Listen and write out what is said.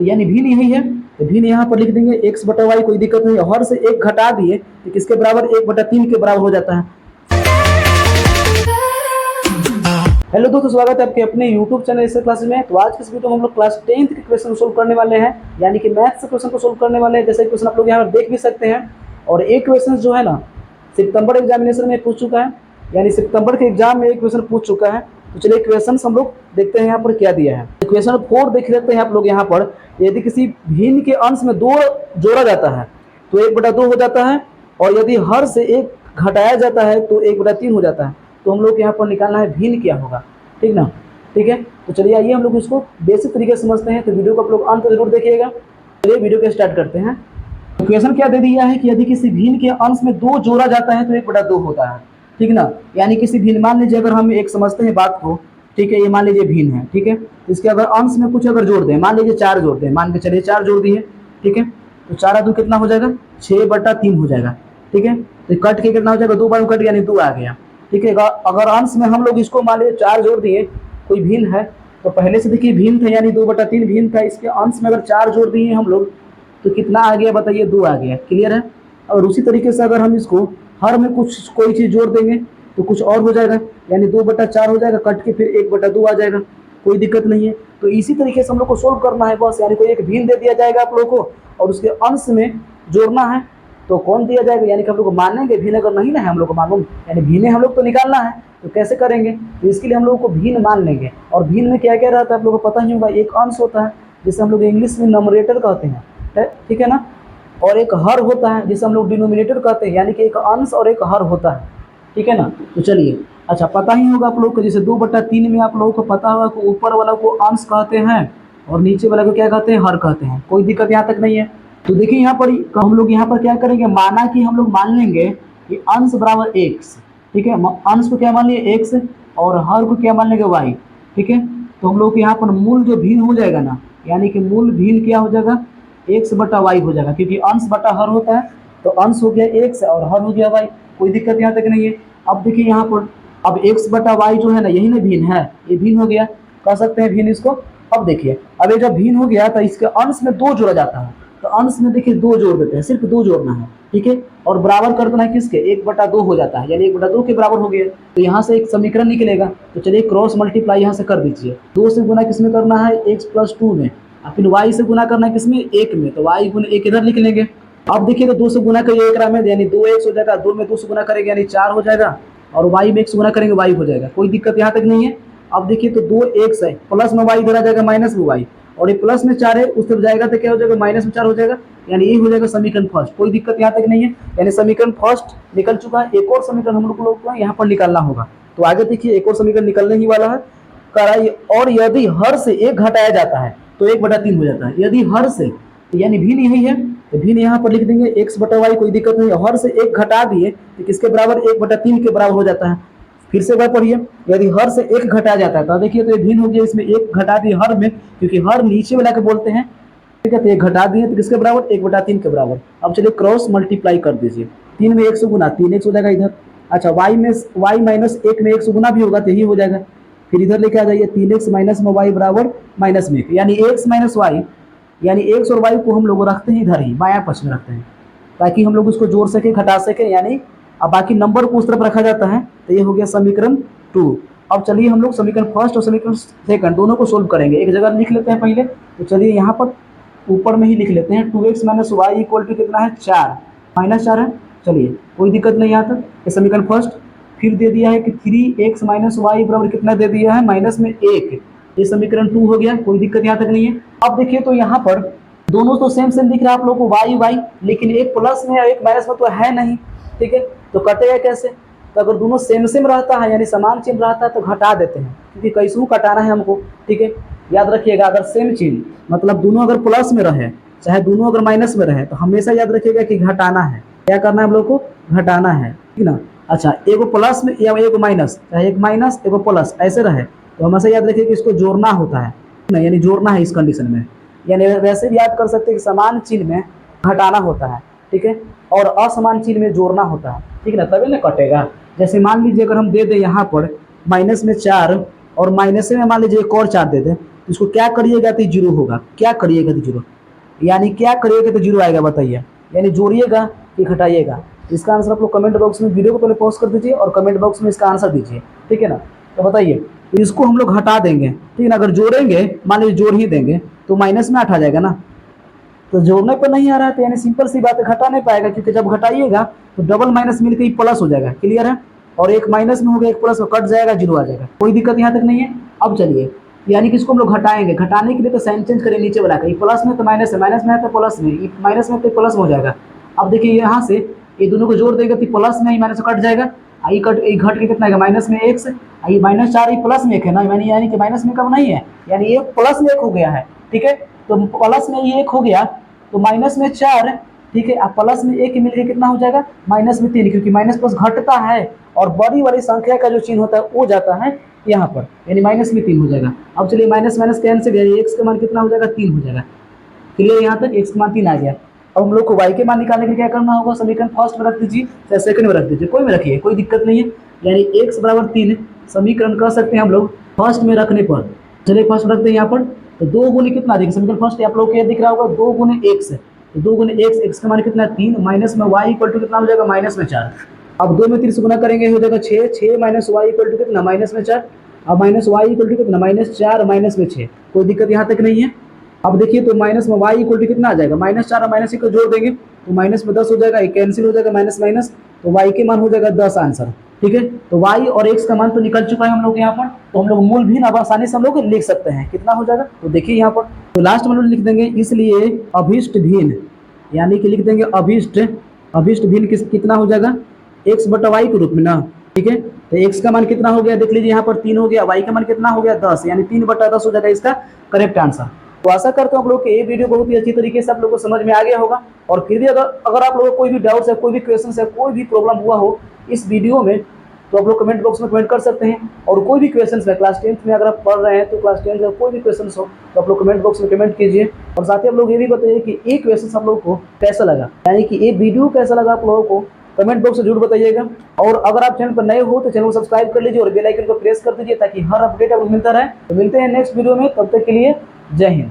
यानी भिन्न यही है, तो भिन्न यहाँ पर लिख देंगे एक्स बटा वाई, कोई दिक्कत नहीं है। हर से एक घटा दिए तो किसके बराबर, 1/3 के बराबर हो जाता है। हेलो दोस्तों, स्वागत है आपके अपने यूट्यूब चैनल ऐसे क्लासेस में। तो आज के इस वीडियो में हम लोग क्लास 10th के क्वेश्चन सोल्व करने वाले हैं, यानी कि मैथ्स क्वेश्चन को सोल्व करने वाले हैं। जैसे क्वेश्चन आप लोग यहाँ पर देख भी सकते हैं, और एक क्वेश्चन जो है ना सितंबर एग्जामिनेशन में पूछ चुका है, यानी सितंबर के एग्जाम में एक क्वेश्चन पूछ चुका है। तो चलिए क्वेश्चन हम लोग देखते हैं यहाँ पर क्या दिया है। तो क्वेश्चन 4 देख लेते हैं आप लोग यहाँ पर। यदि किसी भिन्न के अंश में 2 जोड़ा जाता है तो 1/2 हो जाता है, और यदि हर से 1 घटाया जाता है तो 1/3 हो जाता है। तो हम लोग यहाँ पर निकालना है भिन्न क्या होगा, ठीक ना। ठीक है, तो चलिए आइए हम लोग इसको बेसिक तरीके से समझते हैं। तो वीडियो को आप लोग अंत जरूर देखिएगा। चलिए वीडियो को स्टार्ट करते हैं। तो क्वेश्चन क्या दे दिया है कि यदि किसी भिन्न के अंश में 2 जोड़ा जाता है तो 1/2 होता है, ठीक ना। यानी किसी भिन्न, मान लीजिए अगर हम एक समझते हैं बात को, ठीक है, ये मान लीजिए भिन्न है, ठीक है। इसके अगर अंश में कुछ अगर जोड़ दें, मान लीजिए 4 जोड़ दें, मान के चलिए 4 जोड़ दिए, ठीक है। तो 4 2 कितना हो जाएगा, 6/3 हो जाएगा, ठीक है। तो कट के कितना हो जाएगा, 2 बार कट यानी 2 आ गया, ठीक है। अगर अंश में हम लोग इसको मान लीजिए 4 जोड़ दिए, कोई भिन्न है, तो पहले से देखिए भिन्न था, यानी 2/3 भिन्न था। इसके अंश में अगर 4 जोड़ दिए हम लोग तो कितना आ गया बताइए, 2 आ गया। क्लियर है। और उसी तरीके से अगर हम इसको हर में कुछ कोई चीज़ जोड़ देंगे तो कुछ और हो जाएगा, यानी 2/4 हो जाएगा, कट के फिर 1/2 आ जाएगा, कोई दिक्कत नहीं है। तो इसी तरीके से हम लोग को सोल्व करना है बस, यानी कोई एक भिन्न दे दिया जाएगा आप लोग को और उसके अंश में जोड़ना है। तो कौन दिया जाएगा, यानी कि हम लोग को मानेंगे भिन्न, अगर नहीं ना है हम लोग को मालूम, यानी भिन्न हम लोग को निकालना है, तो कैसे करेंगे। तो इसके लिए हम लोग को भिन्न मान लेंगे। और भिन्न में क्या क्या रहता है आप लोगों को पता ही होगा, एक अंश होता है जिसे हम लोग इंग्लिश में नंबरेटर कहते हैं, ठीक है ना। और एक हर होता है जिसे हम लोग डिनोमिनेटर कहते हैं, यानी कि एक अंश और एक हर होता है, ठीक है ना। तो चलिए, अच्छा पता ही होगा आप लोग को, जैसे 2/3 में आप लोगों को पता होगा कि ऊपर वाला को अंश कहते हैं और नीचे वाला को क्या कहते हैं, हर कहते हैं। कोई दिक्कत यहाँ तक नहीं है। तो देखिए यहाँ पर हम लोग यहाँ पर क्या करेंगे, माना कि हम लोग मान लेंगे कि अंश बराबर x, ठीक है। अंश को क्या मान लिए x और हर को क्या मान लेंगे y, ठीक है। तो हम लोग यहाँ पर मूल जो भिन्न हो जाएगा ना, यानी कि मूल भिन्न क्या हो जाएगा, x/y हो जाएगा, क्योंकि अंश बटा हर होता है। तो अंश हो गया x और हर हो गया y, कोई दिक्कत यहाँ तक नहीं है। अब देखिए यहाँ पर, अब x/y जो है ना, यही ना भिन्न है, ये भिन्न हो गया, कह सकते हैं भिन्न इसको। अब देखिए, अब ये जब भिन्न हो गया तो इसके अंश में 2 जोड़ा जाता है, तो अंश में देखिए 2 जोड़ देते हैं, सिर्फ 2 जोड़ना है, ठीक है। और बराबर कर देना है किसके, 1/2 हो जाता है, यानी 1/2 के बराबर हो गया। तो यहाँ से एक समीकरण निकलेगा। तो चलिए क्रॉस मल्टीप्लाई यहाँ से कर दीजिए। 2 से गुना किसमें करना है, x+2 में, और फिर y से गुना करना है किसमें, 1 में। तो y गुना 1 इधर लिख लेंगे। अब देखिए, तो 2 से गुना करिए एक में, यानी 2x हो जाएगा, 2 में 2 से गुना करेंगे यानी 4 हो जाएगा, और y में 1 से गुना करेंगे y हो जाएगा, कोई दिक्कत यहाँ तक नहीं है। अब देखिए, तो 2x है, प्लस में y इधर आ जाएगा, माइनस में y, और ये प्लस में 4 है, उस तरफ जाएगा तो क्या हो जाएगा, माइनस में 4 हो जाएगा, यानी ये हो जाएगा समीकरण फर्स्ट। कोई दिक्कत यहाँ तक नहीं है, यानी समीकरण फर्स्ट निकल चुका है। एक और समीकरण हम लोग को यहाँ पर निकालना होगा। तो आगे देखिए, एक और समीकरण निकलने ही वाला है, कराइए। और यदि हर से 1 घटाया जाता है तो 1/3 हो जाता है, यदि हर से, यानी भिन्न यही है, तो भिन्न यहाँ पर लिख देंगे x/y, कोई दिक्कत नहीं है। हर से 1 घटा दिए तो किसके बराबर, 1/3 के बराबर हो जाता है। फिर से बात पढ़िए, यदि हर से 1 घटाया जाता है तो देखिए, तो ये भिन्न हो गया, इसमें 1 घटा दिए हर में, क्योंकि हर नीचे वाला के बोलते हैं, ठीक है। तो 1 घटा दिए तो किसके बराबर, 1/3 के बराबर। अब चलिए क्रॉस मल्टीप्लाई कर दीजिए, 3 में 1 से गुना, 3x हो जाएगा इधर। अच्छा, y -1 में 1 से गुना भी होगा तो यही हो जाएगा। फिर इधर लेके आ जाइए, 3x माइनस में y बराबर -1, यानी x माइनस वाई, यानी x और y को हम लोग रखते हैं इधर ही, बायां पक्ष में रखते हैं, ताकि हम लोग उसको जोड़ सके, घटा सके, यानी अब बाकी नंबर को उस तरफ रखा जाता है। तो ये हो गया समीकरण 2। अब चलिए हम लोग समीकरण फर्स्ट और समीकरण सेकंड दोनों को सोल्व करेंगे। एक जगह लिख लेते हैं पहले। तो चलिए यहाँ पर ऊपर में ही लिख लेते हैं, 2x minus Y equal to कितना है, 4, -4 है। चलिए कोई दिक्कत नहीं आता। ये समीकरण फर्स्ट। फिर दे दिया है कि 3x माइनस वाई बराबर कितना दे दिया है, -1। ये समीकरण 2 हो गया, कोई दिक्कत यहाँ तक नहीं है। अब देखिए, तो यहाँ पर दोनों तो सेम सेम दिख रहा है आप लोगों को, y, लेकिन एक प्लस में और एक माइनस में तो है नहीं, ठीक है। तो कटेगा कैसे, तो अगर दोनों सेम सेम रहता है, यानी समान चिन्ह रहता है, तो घटा देते हैं, क्योंकि कैसे कटाना है हमको, ठीक है। याद रखिएगा, अगर सेम चिन्ह मतलब दोनों अगर प्लस में रहे चाहे दोनों अगर माइनस में रहे, तो हमेशा याद रखिएगा कि घटाना है। क्या करना है हम लोग को, घटाना है, ठीक ना। अच्छा, एगो प्लस में या एगो माइनस, चाहे एक माइनस एगो प्लस ऐसे रहे, तो हमेशा याद रखिए कि इसको जोड़ना होता है ना, यानी जोड़ना है इस कंडीशन में। यानी वैसे भी याद कर सकते हैं कि समान चिन्ह में घटाना होता है, ठीक है, और असमान चिन्ह में जोड़ना होता है, ठीक है ना, तभी ना कटेगा। जैसे मान लीजिए अगर हम दे दें यहाँ पर -4 और माइनस में मान लीजिए एक और 4 दे दें, इसको क्या करिएगा तो जीरो होगा, क्या करिएगा तो जीरो, यानी क्या करिएगा तो जीरो आएगा बताइए, यानी जोड़िएगा कि घटाइएगा। इसका आंसर आप लोग कमेंट बॉक्स में, वीडियो को पहले पॉज कर दीजिए और कमेंट बॉक्स में इसका आंसर दीजिए, ठीक है ना। तो बताइए इसको हम लोग हटा देंगे, ठीक है ना। अगर जोड़ेंगे, मान लीजिए जोड़ ही देंगे तो माइनस में 8 आ जाएगा ना, तो जोड़ने पर नहीं आ रहा है तो यानी सिंपल सी बात है, घटा नहीं पाएगा, क्योंकि जब घटाइएगा तो डबल माइनस मिलकर ही प्लस हो जाएगा, क्लियर है। और एक माइनस में हो गया, एक प्लस में कट जाएगा, जीरो आ जाएगा, कोई दिक्कत यहाँ तक नहीं है। अब चलिए, यानी कि इसको हम लोग घटाएंगे, घटाने के लिए तो साइन चेंज करें नीचे वाला का, ये प्लस में तो माइनस है, माइनस में है तो प्लस में, ये माइनस में तो प्लस में हो जाएगा। अब देखिए यहाँ से ये दोनों को जोड़ देगा तो प्लस में ही माइनस कट जाएगा, आई कट ये घट के कितना आएगा माइनस में एक्स, आई माइनस 4 प्लस में 1 है ना, यानी कि माइनस में कम नहीं है, यानी ये प्लस में 1 हो गया है, ठीक है। तो प्लस में ये 1 हो गया तो माइनस में 4, ठीक है। अब प्लस में 1 मिलकर कितना हो जाएगा माइनस में 3, क्योंकि माइनस प्लस घटता है और बड़ी वाली संख्या का जो चिन्ह होता है वो जाता है यहाँ पर, यानी माइनस में 3 हो जाएगा। अब चलिए माइनस माइनस कैंसिल, यानी एक्स का मान कितना हो जाएगा 3 हो जाएगा, क्लियर। यहाँ तक एक्स का मान 3 आ गया। अब हम लोग को वाई के मान निकालने के लिए क्या करना होगा, समीकरण फर्स्ट में रख दीजिए या सेकंड में रख दीजिए, कोई में रखिए, कोई दिक्कत नहीं है। यानी एक्स बराबर 3 समीकरण कर सकते हैं हम लोग फर्स्ट में रखने पर। चलिए फर्स्ट रखते हैं यहाँ पर, तो 2 गुने कितना देखिए समीकरण फर्स्ट आप लोग क्या दिख रहा होगा 2 गुने एक्स, तो 2 गुने एक्स, एक्स का मान कितना है 3, माइनस में वाई इक्वल टू कितना हो जाएगा माइनस में 4। अब 2 में 3 से गुना करेंगे हो जाएगा 6, 6 माइनस वाई इक्वल टू कितना माइनस में 4, अब माइनस वाई इक्वल टू कितना माइनस 4 माइनस में 6, कोई दिक्कत यहाँ तक नहीं है। अब देखिए तो माइनस में वाई इक्वल टू कितना आ जाएगा माइनस 4 और माइनस 1 को जोड़ देंगे तो माइनस में 10 हो जाएगा, एक कैंसिल हो जाएगा माइनस माइनस, तो वाई के मान हो जाएगा 10 आंसर, ठीक है। तो वाई और एक्स का मान तो निकल चुका है हम लोग यहाँ पर, तो हम लोग मूल भी अब आसानी से हम लोग लिख सकते हैं, कितना हो जाएगा तो देखिए यहाँ पर, तो लास्ट में लिख देंगे इसलिए अभिष्ट भिन्न, यानी कि लिख देंगे अभिष्ट भिन्न कितना हो जाएगा एक्स बटा वाई के रूप में ना, ठीक है। तो एक्स का मान कितना हो गया देख लीजिए यहाँ पर 3 हो गया, वाई का मान कितना हो गया 10, यानी 3 बटा 10 हो जाएगा इसका करेक्ट आंसर। तो आशा करता हूँ आप लोग के ये वीडियो बहुत ही अच्छी तरीके से आप लोगों को समझ में आ गया होगा। और फिर भी अगर आप लोगों को कोई भी डाउट्स है, कोई भी क्वेश्चन है, कोई भी प्रॉब्लम हुआ हो इस वीडियो में, तो आप लोग कमेंट बॉक्स में कमेंट कर सकते हैं। और कोई भी क्वेश्चन है क्लास 10th में अगर आप पढ़ रहे हैं तो क्लास 10th में कोई भी क्वेश्चन हो तो आप लोग कमेंट बॉक्स में कमेंट कीजिए। और साथ ही आप लोग ये भी बताइए कि ये क्वेश्चन आप लोग को कैसा लगा, यानी कि ये वीडियो कैसा लगा आप लोगों को कमेंट बॉक्स में जरूर बताइएगा। और अगर आप चैनल पर नए हो तो चैनल को सब्सक्राइब कर लीजिए और बेल आइकन को प्रेस कर दीजिए ताकि हर अपडेट आपको मिलता रहे। तो मिलते हैं नेक्स्ट वीडियो में, तब तक के लिए जय हिंद।